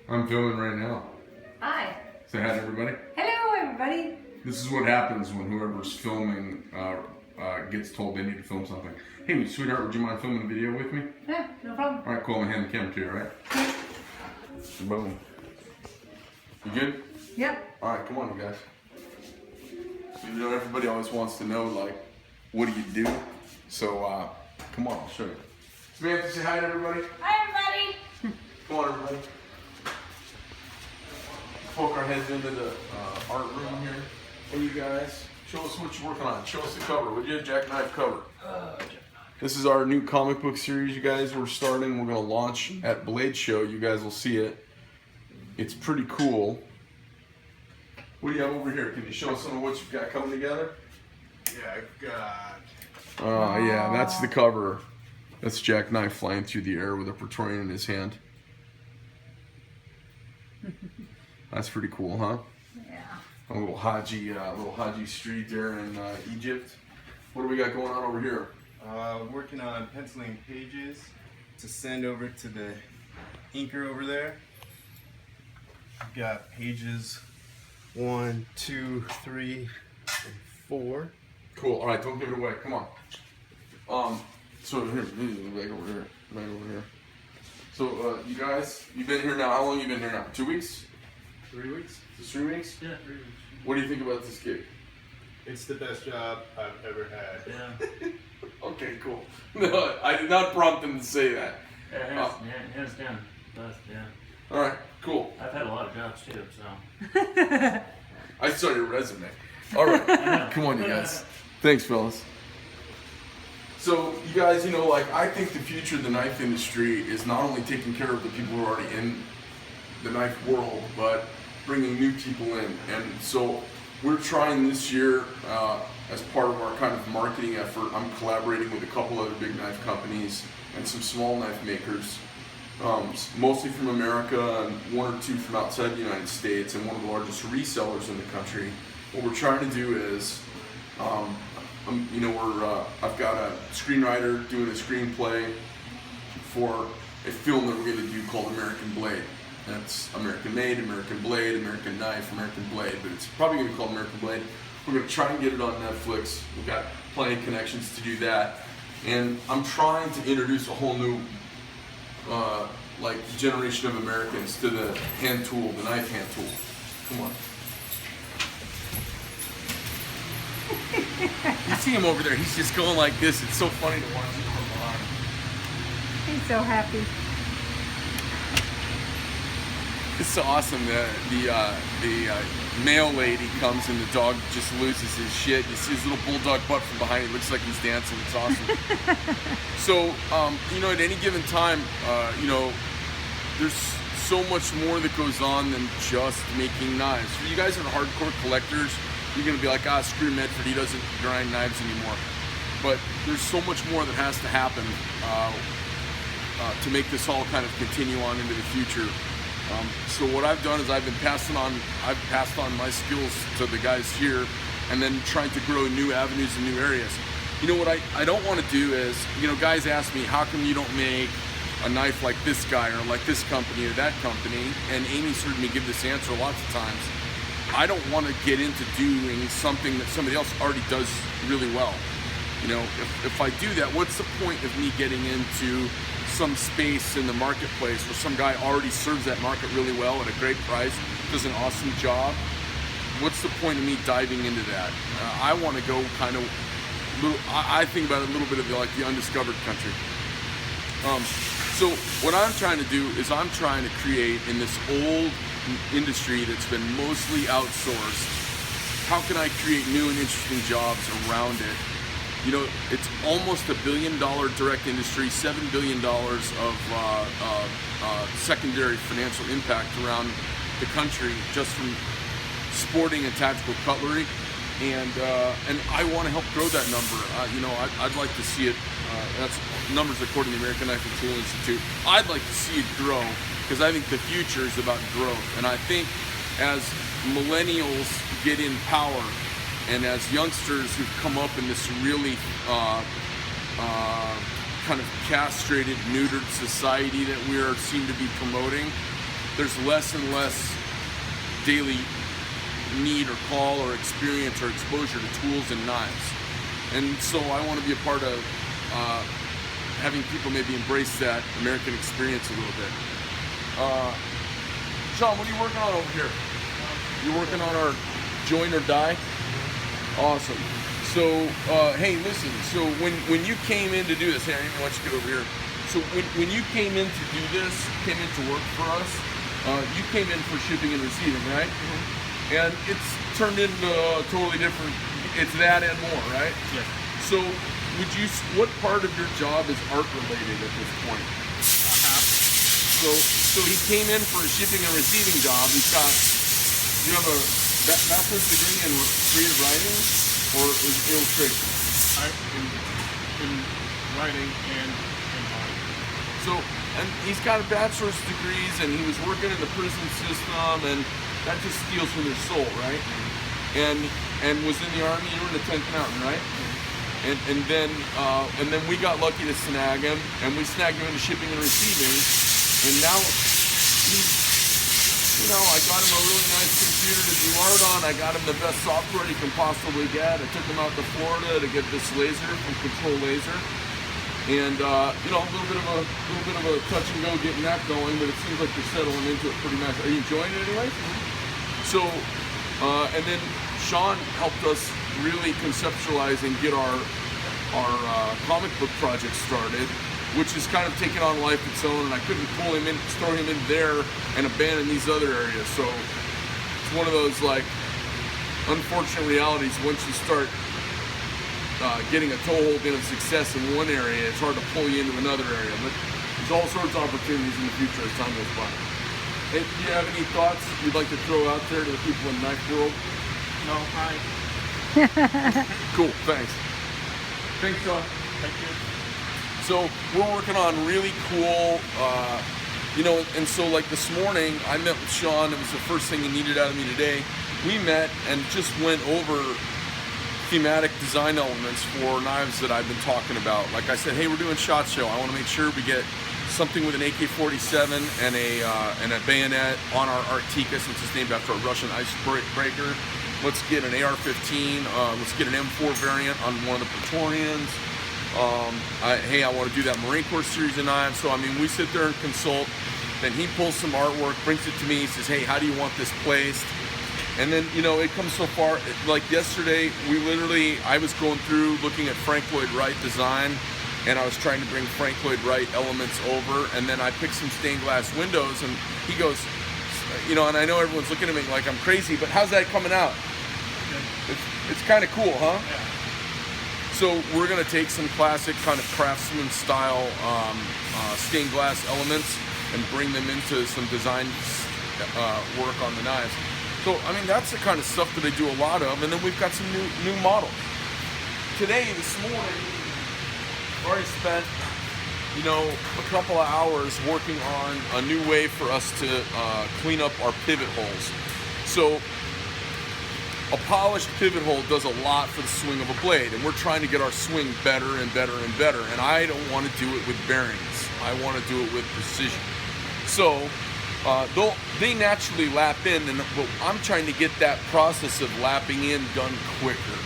I'm filming right now. Hi. Say hi to everybody. Hello, everybody. This is what happens when whoever's filming gets told they need to film something. Hey, sweetheart, would you mind filming a video with me? Yeah, no problem. All right, cool. I'm gonna hand the camera to you, all right? Boom. You good? Yep. All right, come on, you guys. So, you know, everybody always wants to know, like, what do you do? So, come on, I'll show you. Samantha, say hi to everybody. Hi, everybody. Come on, everybody. Poke our heads into the art room here. Hey, you guys, show us what you're working on. Show us the cover. Would you? Jackknife cover. This is our new comic book series, you guys. We're starting. We're going to launch at Blade Show. You guys will see it. It's pretty cool. What do you have over here? Can you show us some of what you've got coming together? Yeah, I've got... Yeah, that's the cover. That's Jackknife flying through the air with a Praetorian in his hand. That's pretty cool, huh? Yeah. A little Haji street there in Egypt. What do we got going on over here? Working on penciling pages to send over to the inker over there. I've got pages 1, 2, 3, and 4. Cool. All right, don't give it away. Come on. So here, right over here, right over here. So you guys, you've been here now. How long you been here now? 2 weeks? 3 weeks? Just 3 weeks? Yeah, 3 weeks. What do you think about this gig? It's the best job I've ever had. Yeah. Okay, cool. No, I did not prompt him to say that. Yeah, hands down. Best, yeah. All right, cool. I've had a lot of jobs too, so. I saw your resume. All right, come on, you guys. Thanks, fellas. So, you guys, you know, like, I think the future of the knife industry is not only taking care of the people who are already in the knife world, but bringing new people in. And so, we're trying this year, as part of our kind of marketing effort, I'm collaborating with a couple other big knife companies and some small knife makers, mostly from America and 1 or 2 from outside the United States, and one of the largest resellers in the country. What we're trying to do is, I've got a screenwriter doing a screenplay for a film that we're going to do called American Blade. That's American made, American Blade, American knife, American Blade, but it's probably going to be called American Blade. We're going to try and get it on Netflix. We've got plenty of connections to do that. And I'm trying to introduce a whole new generation of Americans to the hand tool, the knife hand tool. Come on. You see him over there, he's just going like this. It's so funny to watch him from behind. He's so happy. It's so awesome. The male lady comes and the dog just loses his shit. You see his little bulldog butt from behind. It looks like he's dancing. It's awesome. So, at any given time, there's so much more that goes on than just making knives. For you guys that are hardcore collectors, you're gonna be like, screw Medford, he doesn't grind knives anymore. But there's so much more that has to happen to make this all kind of continue on into the future. So what I've done is I've passed on my skills to the guys here, and then trying to grow new avenues and new areas. You know what I don't want to do is, guys ask me, how come you don't make a knife like this guy or like this company or that company? And Amy's heard me give this answer lots of times. I don't want to get into doing something that somebody else already does really well. If I do that, what's the point of me getting into some space in the marketplace where some guy already serves that market really well at a great price, does an awesome job? What's the point of me diving into that? I want to go kind of, I think about it a little bit of like the undiscovered country. So what I'm trying to do is I'm trying to create in this old industry that's been mostly outsourced, how can I create new and interesting jobs around it? It's almost $1 billion direct industry, $7 billion of secondary financial impact around the country just from sporting and tactical cutlery, and I want to help grow that number. I'd like to see it. That's numbers according to the American Knife and Tool Institute. I'd like to see it grow because I think the future is about growth, and I think as millennials get in power, and as youngsters who've come up in this really kind of castrated, neutered society that we seem to be promoting, there's less and less daily need or call or experience or exposure to tools and knives. And so I want to be a part of having people maybe embrace that American experience a little bit. Sean, what are you working on over here? You're working on our join or die? Awesome. So, hey, listen, so when you came in to do this, hey, I didn't want you to get over here. So when you came in to do this, came in to work for us, you came in for shipping and receiving, right? Mm-hmm. And it's turned into totally different, it's that and more, right? Yes. So what part of your job is art related at this point? So he came in for a shipping and receiving job. You have a bachelor's degree in creative writing or illustration? In writing and in art. So, and he's got a bachelor's degrees, and he was working in the prison system, and that just steals from their soul, right? And was in the Army. You were in the 10th Mountain, right? And then we got lucky to snag him, and we snagged him into shipping and receiving, and now he's, I got him a really nice computer to do art on. I got him the best software he can possibly get. I took him out to Florida to get this laser from Control Laser, and a little bit of a touch and go getting that going, but it seems like you're settling into it pretty nice. Are you enjoying it anyway? So, and then Sean helped us really conceptualize and get our comic book project started, which is kind of taking on life its own, and I couldn't pull him in, throw him in there and abandon these other areas. So it's one of those unfortunate realities. Once you start getting a toehold in of success in one area, it's hard to pull you into another area. But there's all sorts of opportunities in the future as time goes by. Hey, do you have any thoughts you'd like to throw out there to the people in the knife world? No, hi. Cool, thanks. Thanks, Sean. Thank you. So we're working on really cool, and so like this morning, I met with Sean. It was the first thing he needed out of me today. We met and just went over thematic design elements for knives that I've been talking about. Like I said, hey, we're doing SHOT Show. I want to make sure we get something with an AK-47 and a bayonet on our Arctica, since it's named after a Russian icebreaker. Let's get an AR-15. Let's get an M4 variant on one of the Praetorians. I want to do that Marine Corps series of knives. So, we sit there and consult. Then he pulls some artwork, brings it to me. He says, hey, how do you want this placed? And then, it comes so far. Like yesterday, I was going through looking at Frank Lloyd Wright design, and I was trying to bring Frank Lloyd Wright elements over. And then I picked some stained glass windows, and he goes, and I know everyone's looking at me like I'm crazy, but how's that coming out? It's kind of cool, huh? Yeah. So we're going to take some classic kind of craftsman style stained glass elements and bring them into some design work on the knives. So, that's the kind of stuff that I do a lot of. And then we've got some new models. This morning, I've already spent, a couple of hours working on a new way for us to clean up our pivot holes. So, a polished pivot hole does a lot for the swing of a blade, and we're trying to get our swing better and better and better, and I don't want to do it with bearings. I want to do it with precision. So they naturally lap in, and I'm trying to get that process of lapping in done quicker.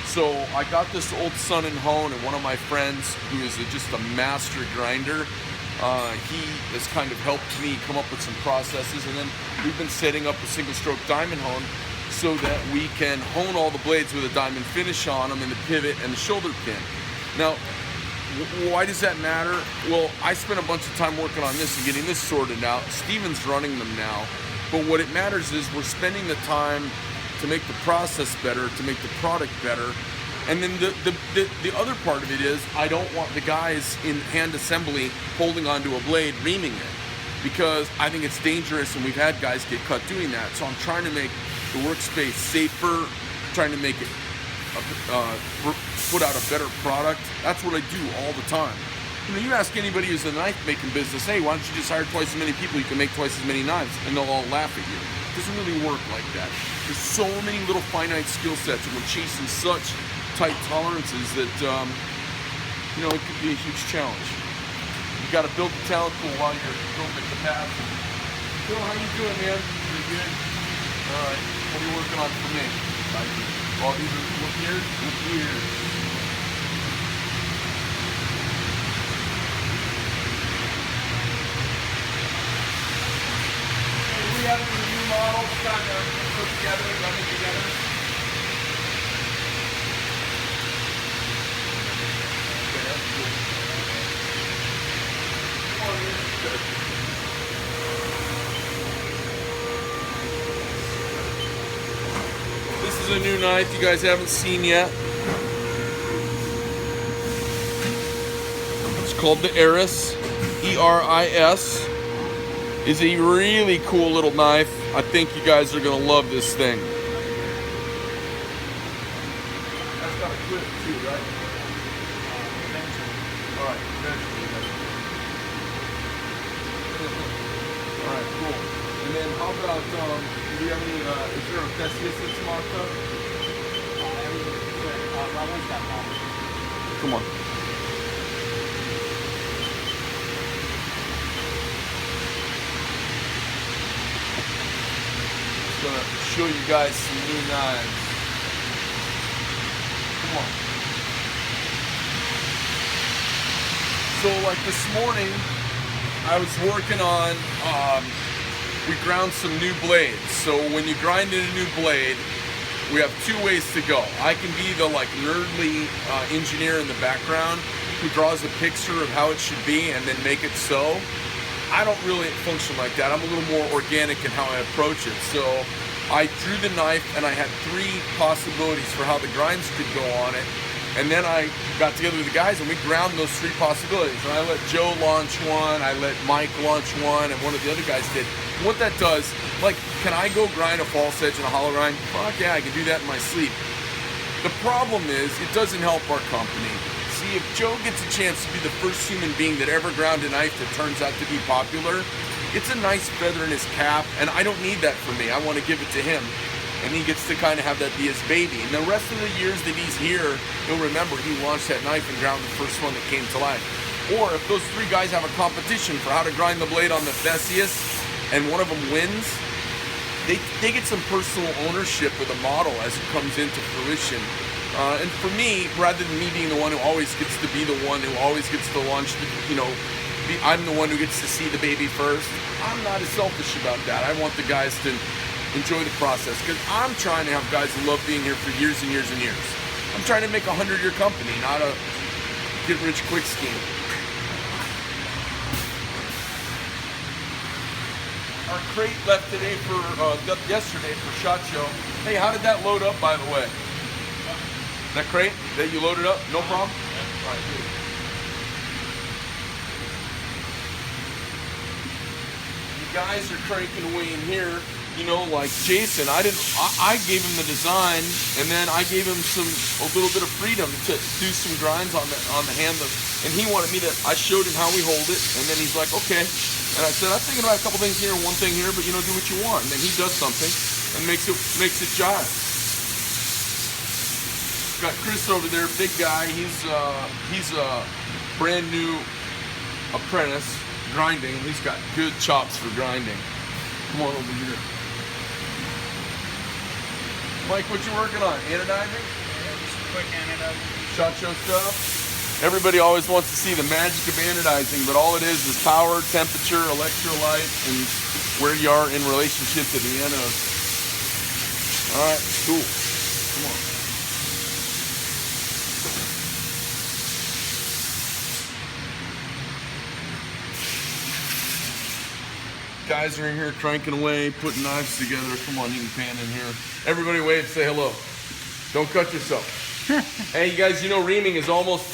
So I got this old Sun and Hone, and one of my friends who is just a master grinder, he has kind of helped me come up with some processes, and then we've been setting up a single stroke diamond hone so that we can hone all the blades with a diamond finish on them in the pivot and the shoulder pin. Now, why does that matter? Well, I spent a bunch of time working on this and getting this sorted out. Steven's running them now. But what it matters is we're spending the time to make the process better, to make the product better. And then the other part of it is I don't want the guys in hand assembly holding onto a blade, reaming it, because I think it's dangerous, and we've had guys get cut doing that. So I'm trying to make the workspace safer, trying to make it put out a better product. That's what I do all the time. You ask anybody who's in the knife making business, hey, why don't you just hire twice as many people, you can make twice as many knives, and they'll all laugh at you. It doesn't really work like that. There's so many little finite skill sets, and we're chasing such tight tolerances that it could be a huge challenge. You got to build the talent pool while you're building the capacity. Phil, how you doing, man? Pretty good. All right. What are you working on for me? Oh, these are what years? What years? We have any new models kind of put together, running together. Okay, that's cool. Come on, man. This is a new knife you guys haven't seen yet. It's called the Eris, E-R-I-S. Is a really cool little knife. I think you guys are gonna love this thing. That's got a clip too, right? All right, eventually. All right, cool. And then how about do you have any? Is there a Theseus that's marked up? Come on. Gonna show you guys some new knives. Come on. So like this morning, I was working on, we ground some new blades. So when you grind in a new blade, we have two ways to go. I can be the like nerdly engineer in the background who draws a picture of how it should be and then make it so. I don't really function like that. I'm a little more organic in how I approach it. So I drew the knife and I had three possibilities for how the grinds could go on it. And then I got together with the guys and we ground those three possibilities. And I let Joe launch one, I let Mike launch one, and one of the other guys did. And what that does, like, can I go grind a false edge and a hollow grind? Fuck yeah, I can do that in my sleep. The problem is, it doesn't help our company. See, if Joe gets a chance to be the first human being that ever ground a knife that turns out to be popular, it's a nice feather in his cap, and I don't need that for me. I want to give it to him, and he gets to kind of have that be his baby. And the rest of the years that he's here, he'll remember he launched that knife and ground the first one that came to life. Or if those three guys have a competition for how to grind the blade on the Theseus, and one of them wins, they get some personal ownership of the model as it comes into fruition. And for me, rather than me being the one who always gets to be the one who always gets to launch, I'm the one who gets to see the baby first. I'm not as selfish about that. I want the guys to enjoy the process because I'm trying to have guys who love being here for years and years and years. I'm trying to make a 100-year company, not a get-rich-quick scheme. Our crate left today yesterday for SHOT Show. Hey, how did that load up, by the way? That crate that you loaded up, no problem? All right, good. You guys are cranking away in here, like Jason. I gave him the design, and then I gave him a little bit of freedom to do some grinds on the hand, and he wanted me to. I showed him how we hold it, and then he's like, okay. And I said, I'm thinking about a couple things here and one thing here, but do what you want. And then he does something and makes it jive. Got Chris over there, big guy. He's a brand new apprentice grinding. He's got good chops for grinding. Come on over here. Mike, what you working on? Anodizing? Just quick anodizing. SHOT Show stuff? Everybody always wants to see the magic of anodizing, but all it is power, temperature, electrolyte, and where you are in relationship to the anode. All right, cool. Come on. Guys are in here cranking away, putting knives together. Come on, you can pan in here. Everybody wave, say hello. Don't cut yourself. Hey, you guys, reaming is almost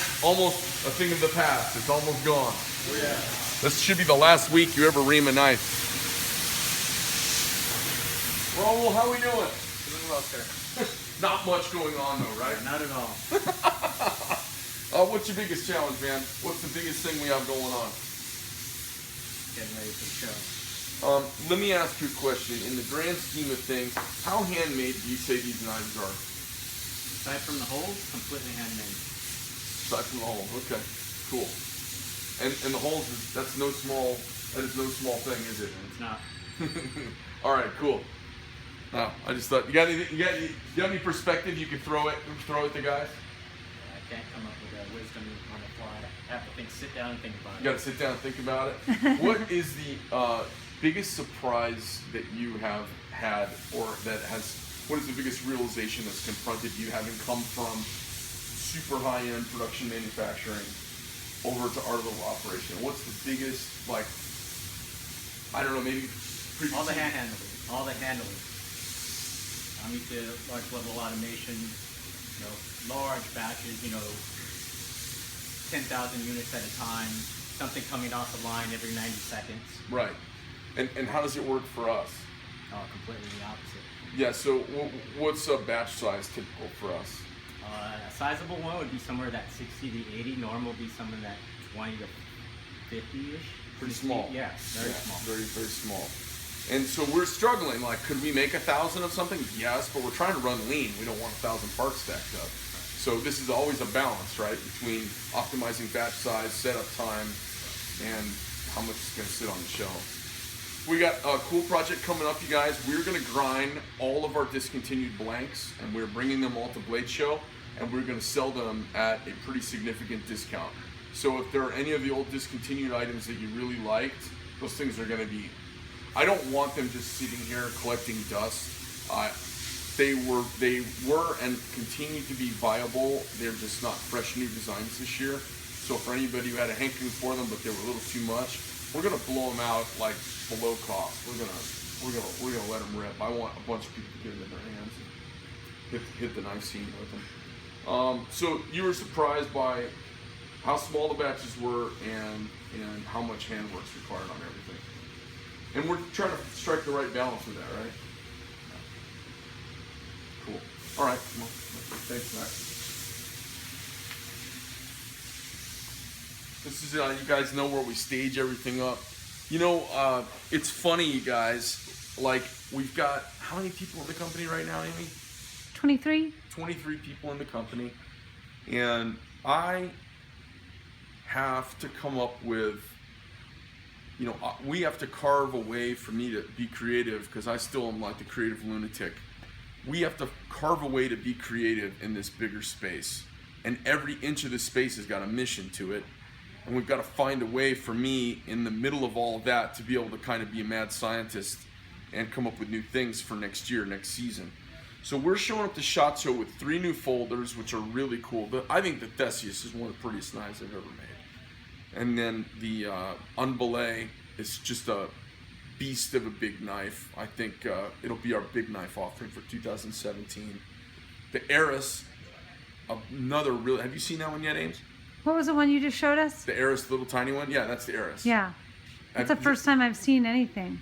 a thing of the past. It's almost gone. Oh, yeah. This should be the last week you ever ream a knife. Raul, how we doing? Doing well, sir. Not much going on though, right? Not at all. What's your biggest challenge, man? What's the biggest thing we have going on? Getting ready for the show. Let me ask you a question. In the grand scheme of things, how handmade do you say these knives are? Aside from the holes, completely handmade. Aside from the holes, okay, cool. And the holes, that is no small thing, is it? It's not. All right, cool. No, I just thought you have any perspective you could throw at the guys? I can't come up with a wisdom on the fly. I have to sit down and think about it. You got to sit down and think about it. What is the biggest surprise that you have had, or what is the biggest realization that's confronted you having come from super high-end production manufacturing over to our little operation? What's the biggest, like, I don't know, maybe All the handling. I'm used to large level automation, large batches, 10,000 units at a time, something coming off the line every 90 seconds. Right. And how does it work for us? Oh, completely the opposite. Yeah, so what's a batch size typical for us? A sizable one would be somewhere that 60 to 80. Normal would be somewhere that 20 to 50-ish. Pretty small. Yeah, very small. Very, very small. And so we're struggling, like, could we make 1,000 of something? Yes, but we're trying to run lean. We don't want 1,000 parts stacked up. So this is always a balance, right, between optimizing batch size, setup time, and how much is going to sit on the shelf. We got a cool project coming up, you guys. We're going to grind all of our discontinued blanks, and we're bringing them all to Blade Show, and we're going to sell them at a pretty significant discount. So if there are any of the old discontinued items that you really liked, those things are going to be, I don't want them just sitting here collecting dust. They were and continue to be viable. They're just not fresh new designs this year. So for anybody who had a hankering for them, but they were a little too much, we're gonna blow them out like below cost. We're gonna let them rip. I want a bunch of people to get them in their hands and hit the knife scene with them. So you were surprised by how small the batches were and how much handwork's required on everything. And we're trying to strike the right balance with that, right? Cool. All right. Well, thanks, Max. This is, you guys know where we stage everything up. It's funny, you guys. Like, we've got, how many people in the company right now, Amy? 23? 23 people in the company. And I have to come up with, we have to carve a way for me to be creative, because I still am like the creative lunatic. We have to carve a way to be creative in this bigger space. And every inch of this space has got a mission to it. And we've got to find a way for me in the middle of all of that to be able to kind of be a mad scientist and come up with new things for next year, next season. So we're showing up to SHOT Show with 3 new folders, which are really cool. I think the Theseus is one of the prettiest knives I've ever made. And then the Unbelay is just a beast of a big knife. I think it'll be our big knife offering for 2017. The Eris, another really, have you seen that one yet, Ames? What was the one you just showed us? The Eris, the little tiny one? Yeah, that's the Eris. Yeah. That's the first time I've seen anything.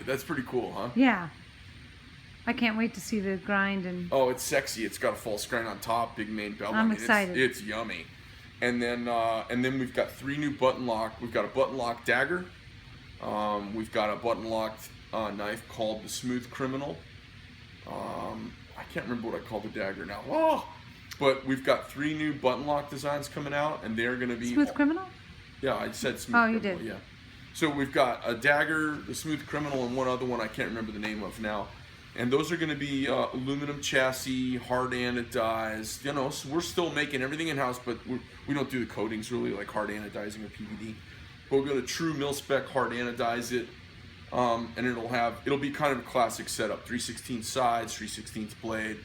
That's pretty cool, huh? Yeah. I can't wait to see the grind and... Oh, it's sexy. It's got a false grind on top, big main bevel. I'm excited. It's yummy. And then we've got 3 new button lock. We've got a button lock dagger. We've got a button locked knife called the Smooth Criminal. I can't remember what I call the dagger now. Oh! But we've got 3 new button lock designs coming out, and they're going to be... Smooth Criminal? Yeah, I said Smooth Criminal. Oh, you did. Yeah. So we've got a dagger, the Smooth Criminal, and one other one I can't remember the name of now. And those are going to be aluminum chassis, hard anodized. So we're still making everything in-house, but we don't do the coatings really, like hard anodizing or PVD. But we're going to true mil-spec hard anodize it, and it'll be kind of a classic setup. 3/16 sides, 3/16 blade.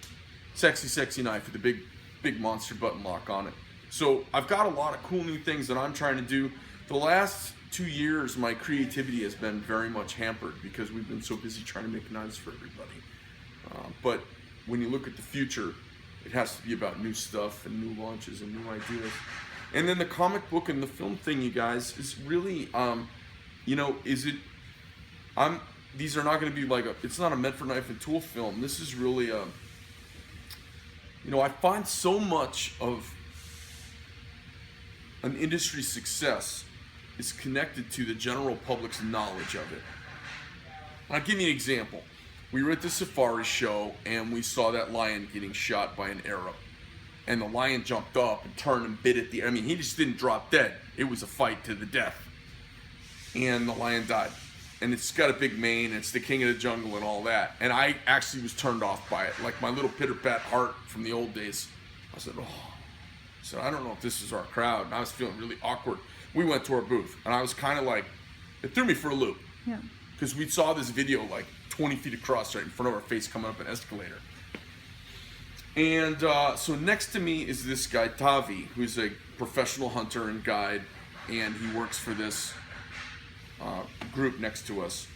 Sexy knife with a big monster button lock on it. So I've got a lot of cool new things that I'm trying to do. The last 2 years, my creativity has been very much hampered because we've been so busy trying to make knives for everybody. But when you look at the future, it has to be about new stuff and new launches and new ideas. And then the comic book and the film thing, you guys, is really, these are not going to be like it's not a Medford Knife and Tool film. This is really a, I find so much of an industry success is connected to the general public's knowledge of it. I'll give you an example. We were at the safari show and we saw that lion getting shot by an Arab. And the lion jumped up and turned and bit at he just didn't drop dead. It was a fight to the death. And the lion died. and it's got a big mane, and it's the king of the jungle and all that. And I actually was turned off by it, like my little pitter-pat heart from the old days. I said, oh. So I don't know if this is our crowd. And I was feeling really awkward. We went to our booth, and I was kind of like, it threw me for a loop. Yeah. Because we saw this video like 20 feet across right in front of our face coming up an escalator. And so next to me is this guy, Tavi, who's a professional hunter and guide, and he works for this group next to us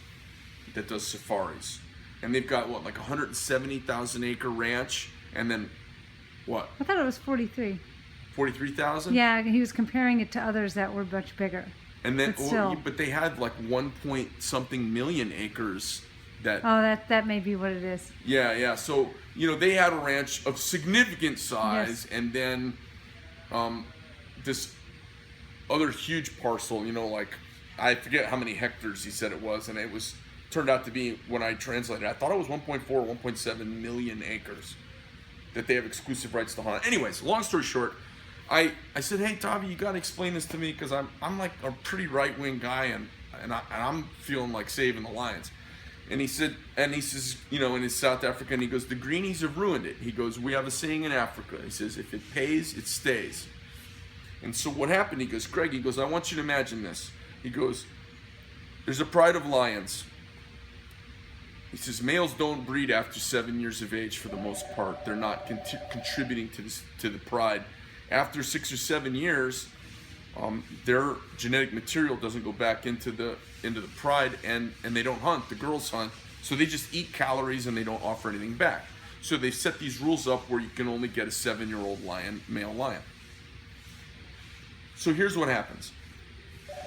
that does safaris. And they've got, what, like 170,000 acre ranch, and then, what, I thought it was 43. 43,000? Yeah, he was comparing it to others that were much bigger. And then, But still. but they had like 1 point something million acres that. Oh, that may be what it is. Yeah. So, you know, they had a ranch of significant size, Yes. and then this other huge parcel, you know, like, I forget how many hectares he said it was, and it was turned out to be, when I translated, I thought it was 1.4 or 1.7 million acres that they have exclusive rights to hunt. Anyways, long story short, I said, hey, Tavi, you got to explain this to me, because I'm like a pretty right-wing guy, and I'm feeling like saving the lions. And he says, you know, in his South African, he goes, the greenies have ruined it. He goes, we have a saying in Africa. He says, if it pays, it stays. And so what happened, he goes, Craig, he goes, I want you to imagine this. He goes, there's a pride of lions. He says, males don't breed after 7 years of age for the most part. They're not contributing to the pride. After 6 or 7 years, their genetic material doesn't go back into the pride, and they don't hunt. The girls hunt, so they just eat calories and they don't offer anything back. So they set these rules up where you can only get a 7-year-old lion, male lion. So here's what happens.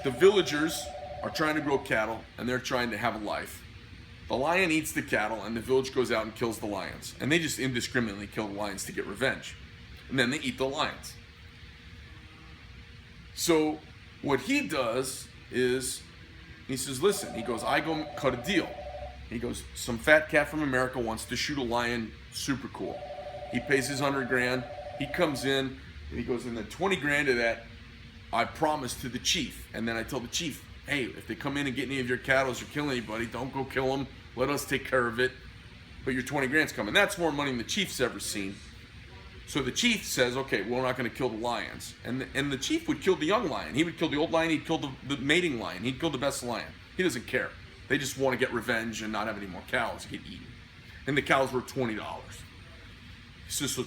The villagers are trying to grow cattle, and they're trying to have a life. The lion eats the cattle, and the village goes out and kills the lions. And they just indiscriminately kill the lions to get revenge. And then they eat the lions. So what he does is, he says, listen, he goes, I go cut a deal. He goes, some fat cat from America wants to shoot a lion, super cool. He pays his 100 grand, he comes in, and he goes, and then 20 grand of that, I promise to the chief. And then I tell the chief, hey, if they come in and get any of your cattle or kill anybody, don't go kill them, let us take care of it, but your 20 grand's coming. That's more money than the chief's ever seen. So the chief says, okay, we're not going to kill the lions. And the chief would kill the young lion. He would kill the old lion. He'd kill the mating lion. He'd kill the best lion. He doesn't care. They just want to get revenge and not have any more cows get eaten. And the cows were $20. So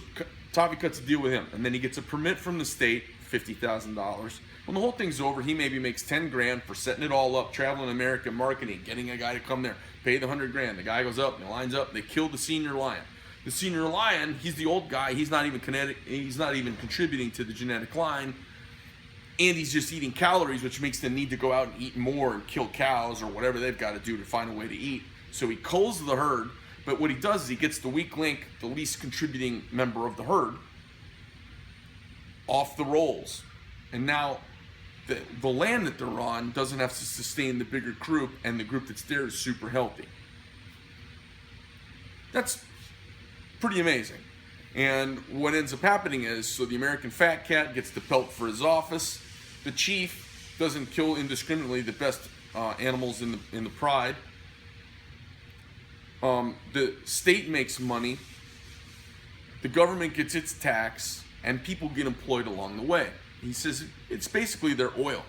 Tavi cuts a deal with him. And then he gets a permit from the state, $50,000. When the whole thing's over, he maybe makes 10 grand for setting it all up, traveling America, marketing, getting a guy to come there, pay the 100 grand. The guy goes up, and the lines up, they kill the senior lion. The senior lion, he's the old guy, he's not even contributing to the genetic line, and he's just eating calories, which makes them need to go out and eat more and kill cows or whatever they've got to do to find a way to eat. So he culls the herd, but what he does is he gets the weak link, the least contributing member of the herd, off the rolls. And now the land that they're on doesn't have to sustain the bigger group, and the group that's there is super healthy. That's pretty amazing. And what ends up happening is, so the American fat cat gets the pelt for his office. The chief doesn't kill indiscriminately the best animals in the pride. The state makes money. The government gets its tax, and people get employed along the way. He says it's basically their oil.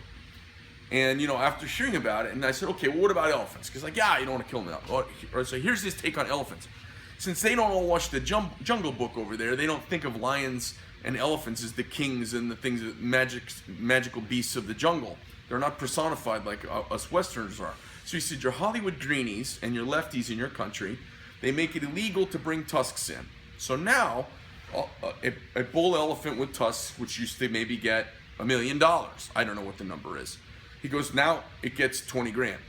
And, you know, after hearing about it, and I said, okay, well, what about elephants? Because, like, yeah, you don't want to kill them now. So here's his take on elephants. Since they don't all watch the Jungle Book over there, they don't think of lions and elephants as the kings and the things that magical beasts of the jungle. They're not personified like us Westerners are. So he said, your Hollywood greenies and your lefties in your country, they make it illegal to bring tusks in. So now, a bull elephant with tusks, which used to maybe get $1 million, I don't know what the number is. He goes, now it gets 20 grand.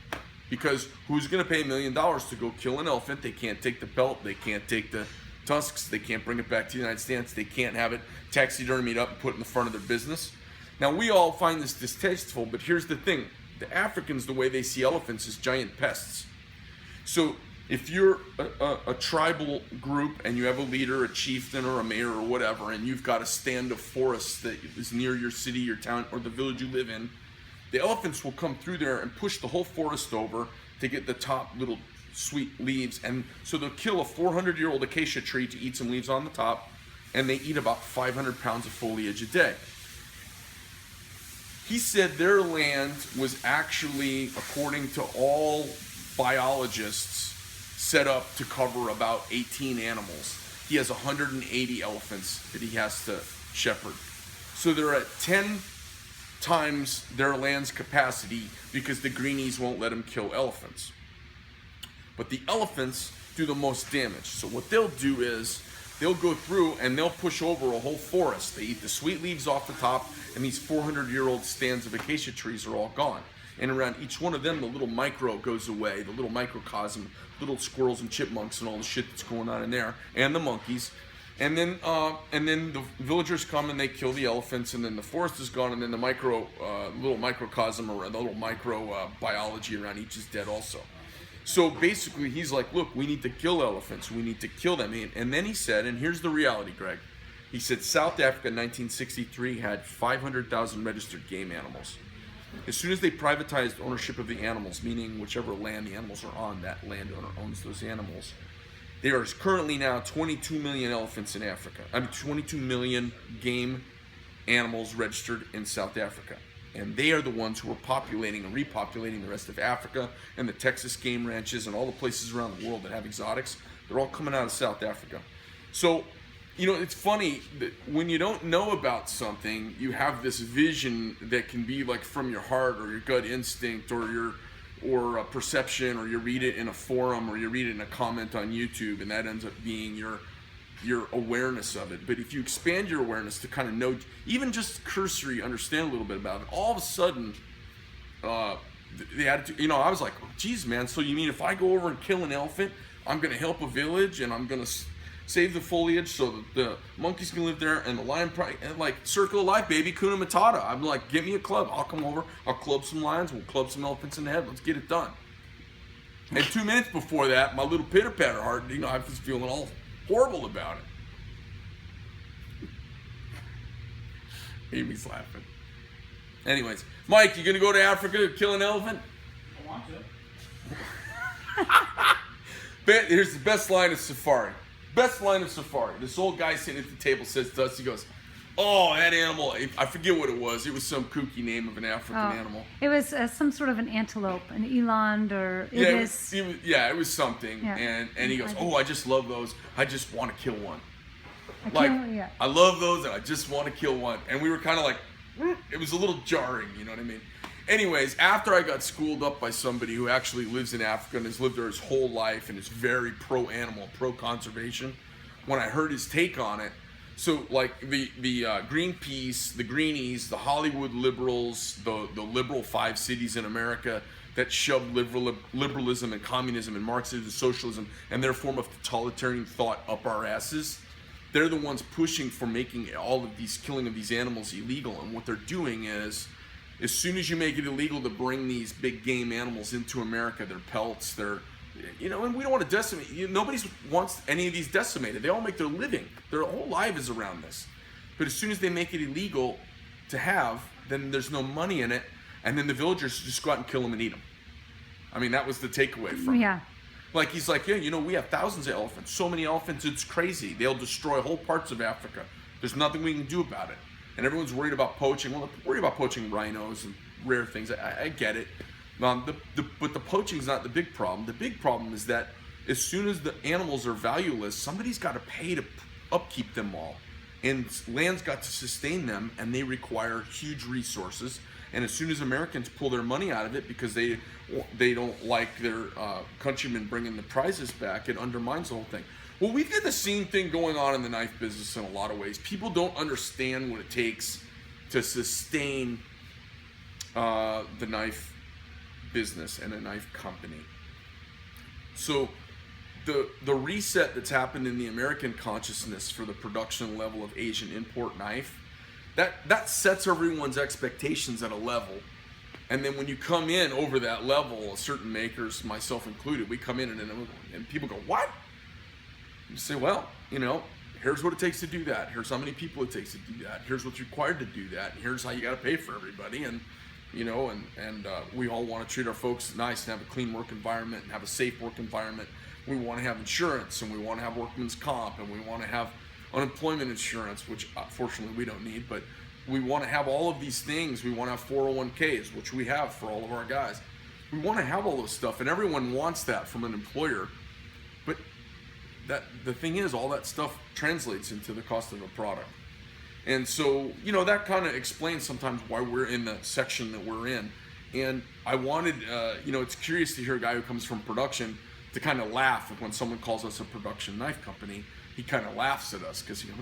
Because who's going to pay $1 million to go kill an elephant? They can't take the pelt, they can't take the tusks, they can't bring it back to the United States, they can't have it taxidermied up and put in the front of their business. Now, we all find this distasteful, but here's the thing. The Africans, the way they see elephants is giant pests. So if you're a tribal group and you have a leader, a chieftain or a mayor or whatever, and you've got a stand of forest that is near your city, your town, or the village you live in, the elephants will come through there and push the whole forest over, to get the top little sweet leaves. And so they'll kill a 400-year-old acacia tree to eat some leaves on the top, and they eat about 500 pounds of foliage a day. He said their land was actually, according to all biologists, set up to cover about 18 animals. He has 180 elephants that he has to shepherd. So they're at 10 times their land's capacity because the greenies won't let them kill elephants. But the elephants do the most damage. So what they'll do is they'll go through and they'll push over a whole forest. They eat the sweet leaves off the top, and these 400-year-old stands of acacia trees are all gone. And around each one of them, the little micro goes away, the little microcosm, little squirrels and chipmunks and all the shit that's going on in there, and the monkeys. And then the villagers come and they kill the elephants, and then the forest is gone, and then the little microcosm or the little micro biology around each is dead also. So basically, he's like, look, we need to kill elephants. We need to kill them. And then he said, and here's the reality, Greg. He said South Africa in 1963 had 500,000 registered game animals. As soon as they privatized ownership of the animals, meaning whichever land the animals are on, that landowner owns those animals. There is currently now 22 million elephants in Africa. 22 million game animals registered in South Africa. And they are the ones who are populating and repopulating the rest of Africa, and the Texas game ranches and all the places around the world that have exotics. They're all coming out of South Africa. So, you know, it's funny that when you don't know about something, you have this vision that can be like from your heart or your gut instinct or a perception, or you read it in a forum or you read it in a comment on YouTube, and that ends up being your awareness of it. But if you expand your awareness to kind of know, even just cursory, understand a little bit about it, all of a sudden, the attitude, you know, I was like, geez, man, so you mean if I go over and kill an elephant, I'm going to help a village and I'm going to save the foliage so that the monkeys can live there and the lion probably, and like, circle of life, baby, Kuna Matata. I'm like, get me a club. I'll come over, I'll club some lions, we'll club some elephants in the head, let's get it done. And 2 minutes before that, my little pitter-patter heart, you know, I was feeling all horrible about it. Amy's laughing. Anyways, Mike, you gonna go to Africa to kill an elephant? I want to. Here's the best line of Safari. Best line of Safari. This old guy sitting at the table says to us, he goes, oh, that animal, I forget what it was. It was some kooky name of an African animal. It was some sort of an antelope, an eland or ibis. It was something. Yeah. And he goes, oh, I just love those. I just want to kill one. Yeah. I love those and I just want to kill one. And we were kind of like, it was a little jarring, you know what I mean? Anyways, after I got schooled up by somebody who actually lives in Africa and has lived there his whole life and is very pro-animal, pro-conservation, when I heard his take on it, so like the Greenpeace, the Greenies, the Hollywood liberals, the liberal 5 cities in America that shoved liberalism and communism and Marxism and socialism and their form of totalitarian thought up our asses, they're the ones pushing for making all of these killing of these animals illegal. And what they're doing is, as soon as you make it illegal to bring these big game animals into America, their pelts, and we don't want to decimate. Nobody wants any of these decimated. They all make their living. Their whole life is around this. But as soon as they make it illegal to have, then there's no money in it, and then the villagers just go out and kill them and eat them. I mean, that was the takeaway from it. Yeah. Like, he's like, yeah, we have thousands of elephants. So many elephants, it's crazy. They'll destroy whole parts of Africa. There's nothing we can do about it. And everyone's worried about poaching. Well, they're worried about poaching rhinos and rare things. I get it. But the poaching is not the big problem. The big problem is that as soon as the animals are valueless, somebody's got to pay to upkeep them all. And land's got to sustain them, and they require huge resources. And as soon as Americans pull their money out of it because they don't like their countrymen bringing the prizes back, it undermines the whole thing. Well, we've got the same thing going on in the knife business in a lot of ways. People don't understand what it takes to sustain the knife business and a knife company. So the reset that's happened in the American consciousness for the production level of Asian import knife, that sets everyone's expectations at a level. And then when you come in over that level, certain makers, myself included, we come in and people go, what? You say, well, here's what it takes to do that. Here's how many people it takes to do that. Here's what's required to do that. Here's how you got to pay for everybody. And you know, and we all want to treat our folks nice and have a clean work environment and have a safe work environment. We want to have insurance, and we want to have workman's comp, and we want to have unemployment insurance, which fortunately we don't need, but we want to have all of these things. We want to have 401ks, which we have for all of our guys. We want to have all those stuff, and everyone wants that from an employer. But the thing is, all that stuff translates into the cost of a product. And so, you know, that kind of explains sometimes why we're in the section that we're in. And I wanted, you know, it's curious to hear a guy who comes from production to kind of laugh when someone calls us a production knife company. He kind of laughs at us because, you know,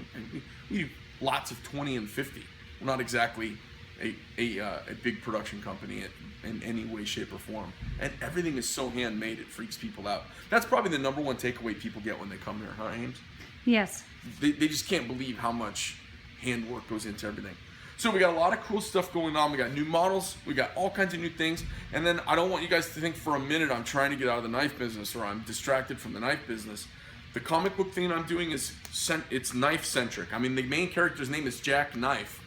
we do lots of 20 and 50. We're not exactly a big production company in any way, shape, or form. And everything is so handmade, it freaks people out. That's probably the number one takeaway people get when they come here, huh, Ames? Yes. They just can't believe how much handwork goes into everything. So we got a lot of cool stuff going on. We got new models. We got all kinds of new things. And then I don't want you guys to think for a minute I'm trying to get out of the knife business or I'm distracted from the knife business. The comic book thing I'm doing is it's knife centric. I mean, the main character's name is Jack Knife.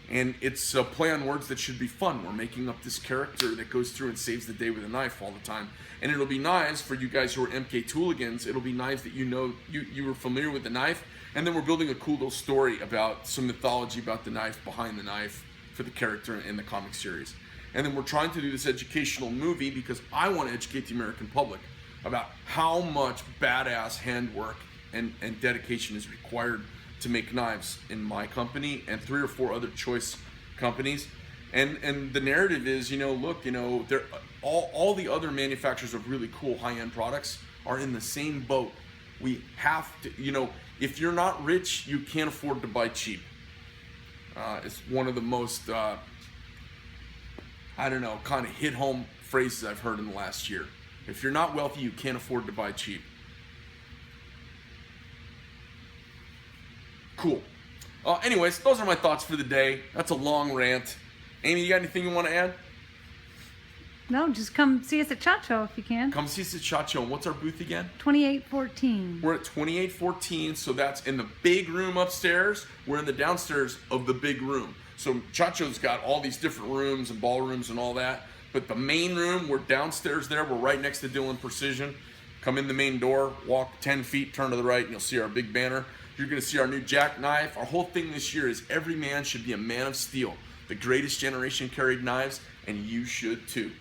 And it's a play on words that should be fun. We're making up this character that goes through and saves the day with a knife all the time. And it'll be knives for you guys who are MK Tooligans. It'll be knives that you know, you were familiar with the knife. And then we're building a cool little story about some mythology about the knife, behind the knife, for the character in the comic series. And then we're trying to do this educational movie because I want to educate the American public about how much badass handwork and dedication is required to make knives in my company and 3 or 4 other choice companies. And the narrative is, you know, look, you know, all the other manufacturers of really cool high-end products are in the same boat. We have to, you know, if you're not rich, you can't afford to buy cheap. It's one of the most, I don't know, kind of hit home phrases I've heard in the last year. If you're not wealthy, you can't afford to buy cheap. Cool. Anyways, those are my thoughts for the day. That's a long rant. Amy, you got anything you want to add? No, just come see us at Chacho if you can. Come see us at Chacho. And what's our booth again? 2814. We're at 2814, so that's in the big room upstairs. We're in the downstairs of the big room. So Chacho's got all these different rooms and ballrooms and all that. But the main room, we're downstairs there. We're right next to Dillon Precision. Come in the main door, walk 10 feet, turn to the right, and you'll see our big banner. You're going to see our new Jack knife. Our whole thing this year is every man should be a man of steel. The greatest generation carried knives, and you should too.